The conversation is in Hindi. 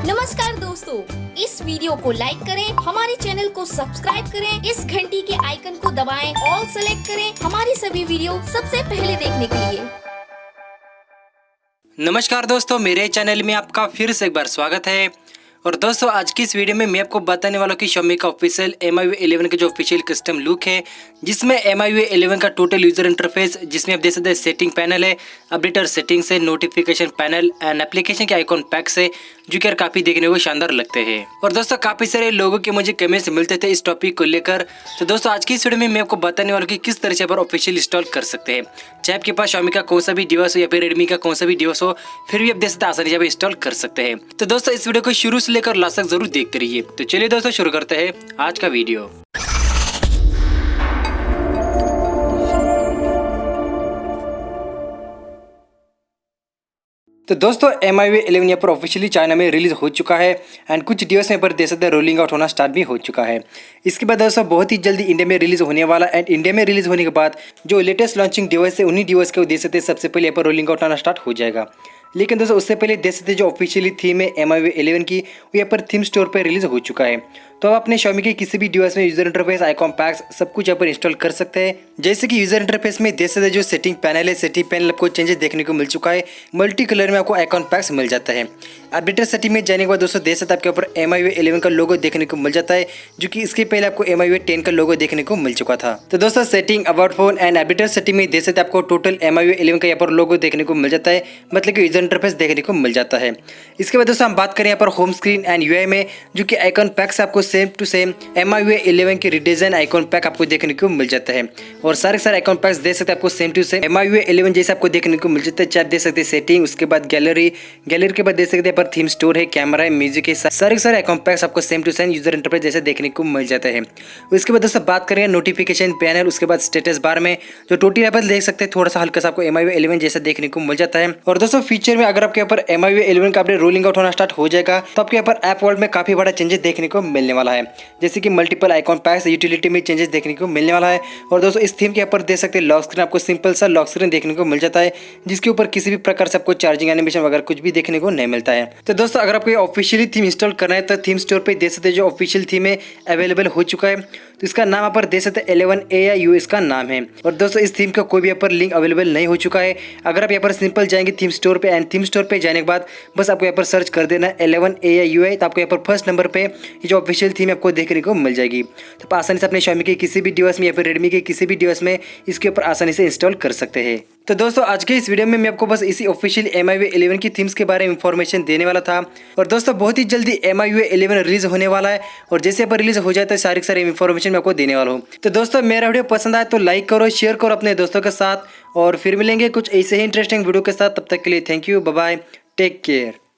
नमस्कार दोस्तों, इस वीडियो को लाइक करें, हमारे चैनल को सब्सक्राइब करें, इस घंटी के आइकन को दबाएं, ऑल सेलेक्ट करें हमारी सभी वीडियो सबसे पहले देखने के लिए। नमस्कार दोस्तों, मेरे चैनल में आपका फिर से एक बार स्वागत है। और दोस्तों आज की इस वीडियो में मैं आपको बताने वाला हूँ कि Xiaomi का ऑफिशियल MIUI 11 का जो ऑफिशियल कस्टम लुक है, जिसमें MIUI 11 का टोटल यूजर इंटरफेस, जिसमें आप देख सकते हैं सेटिंग पैनल है, अपडेटर सेटिंग्स है, नोटिफिकेशन पैनल एंड एप्लीकेशन के आइकॉन पैक्स है, जो कि यार काफी देखने को शानदार लगते हैं। और दोस्तों काफी सारे लोगों के मुझे कमेंट्स मिलते थे इस टॉपिक को लेकर। तो दोस्तों आज की इस वीडियो में मैं आपको बताने वाला हूँ कि किस तरह से आप ऑफिशियल इंस्टॉल कर सकते हैं। चाहे आपके पास Xiaomi का कौन सा भी डिवाइस हो या फिर Redmi का कौन सा भी डिवाइस हो, फिर भी आप देख सकते हैं आसानी से आप इंस्टॉल कर सकते हैं। तो दोस्तों इस वीडियो को शुरू से लेकर लास्ट तक जरूर देखते रहिए। तो चलिए दोस्तों शुरू करते हैं आज का वीडियो। तो दोस्तों MIUI 11 यहाँ पर ऑफिशियली चाइना में रिलीज हो चुका है एंड कुछ डिवाइस यहाँ पर देख सकते हैं रोलिंग आउट होना स्टार्ट भी हो चुका है। इसके बाद दोस्तों बहुत ही जल्दी इंडिया में रिलीज होने वाला एंड इंडिया में रिलीज होने के बाद जो लेटेस्ट लॉन्चिंग डिवाइस है उन्हीं डिवाइस को देख सकते हैं सबसे पहले यहाँ पर रोलिंग आउट होना स्टार्ट हो जाएगा। लेकिन दोस्तों उससे पहले देख सकते जो ऑफिशियली थीम है MIUI 11 की, वो यहाँ पर थीम स्टोर पर रिलीज हो चुका है। तो आप अपने Xiaomi के किसी भी डिवाइस में यूजर इंटरफेस, आइकॉन पैक्स सब कुछ यहाँ पर इंस्टॉल कर सकते हैं। जैसे कि यूजर इंटरफेस में देख सकते जो सेटिंग पैनल है, सेटिंग पैनल आपको चेंजेस देखने को मिल चुका है। मल्टी कलर में आपको आइकॉन पैक्स मिल जाता है। अपडेटर सेटिंग में जाने के बाद दोस्तों देख सकते आपके ऊपर MIUI 11 का लोगो देखने को मिल जाता है, जो कि इसके पहले आपको MIUI 10 का लोगो देखने को मिल चुका था। तो दोस्तों setting, about phone and updater setting में देख सकते आपको टोटल MIUI 11 का यहाँ पर लोगो देखने को मिल जाता है, मतलब कि यूजर इंटरफेस देखने को मिल जाता है। इसके बाद दोस्तों हम बात करें यहाँ पर होम स्क्रीन एंड UI में, जो कि आइकॉन पैक्स आपको सेम टू सेम MIUI 11 की रिडिजाइन आइकॉन पैक आपको देखने को मिल जाता है। और सारे आइकॉन पैक्स देख सकते हैं आपको सेम टू सेम MIUI 11 जैसे आपको देखने को मिल जाता है। चाहे देख सकते हैं सेटिंग, उसके बाद गैलरी के बाद देख सकते हैं पर थीम स्टोर है, कैमरा है, म्यूजिक है, सारे आइकॉन पैक्स आपको same to same user interface जैसे देखने को मिल जाता है। उसके बाद दोस्तों बात करें नोटिफिकेशन पैनल, उसके बाद स्टेटस बार में जो टोटल यहाँ पर देख सकते हैं थोड़ा सा हल्का सा आपको MIUI 11 जैसा देखने को मिल जाता है। और दोस्तों फीचर में अगर आपके यहाँ पर MIUI 11 का अपडेट रोलिंग आउट होना स्टार्ट हो जाएगा, तो आपके यहाँ पर ऐप वर्ल्ड में काफी बड़ा चेंजेस देखने को मिलने वाला है। जैसे कि मल्टीपल आइकॉन पैक्स, यूटिलिटी में चेंजेस देखने को मिलने वाला है। और दोस्तों इस थीम के ऊपर देख सकते हैं लॉक स्क्रीन, आपको सिंपल सा लॉक स्क्रीन देखने को मिल जाता है, जिसके ऊपर किसी भी प्रकार से आपको चार्जिंग एनिमेशन वगैरह कुछ भी देखने को नहीं मिलता है। तो दोस्तों अगर आपको ऑफिशियली थीम इंस्टॉल करना है तो थीम स्टोर पे देख सकते हैं जो ऑफिशियल थीम है अवेलेबल हो चुका है। तो इसका नाम यहाँ पर देख सकते हैं 11AI इसका नाम है। और दोस्तों इस थीम का कोई भी यहाँ पर लिंक अवेलेबल नहीं हो चुका है। अगर आप यहाँ पर सिंपल जाएंगे थीम स्टोर पे एंड थीम स्टोर पे जाने के बाद बस आपको यहाँ पर सर्च कर देना 11AI, तो आपको यहाँ पर फर्स्ट नंबर पे ये जो ऑफिशियल थीम आपको देखने को मिल जाएगी। तो आप आसानी से अपने Xiaomi के किसी भी डिवाइस में या फिर Redmi के किसी भी डिवाइस में इसके ऊपर आसानी से इंस्टॉल कर सकते हैं। तो दोस्तों आज के इस वीडियो में मैं आपको बस इसी ऑफिशियल MIUI 11 की थीम्स के बारे में इंफॉर्मेशन देने वाला था। और दोस्तों बहुत ही जल्दी MIUI 11 रिलीज होने वाला है, और जैसे यहाँ पर रिलीज हो जाता है सारी इंफॉर्मेशन मैं आपको देने वाला हूँ। तो दोस्तों मेरा वीडियो पसंद आए तो लाइक करो, शेयर करो अपने दोस्तों के साथ, और फिर मिलेंगे कुछ ऐसे ही इंटरेस्टिंग वीडियो के साथ। तब तक के लिए thank you, bye bye, take care.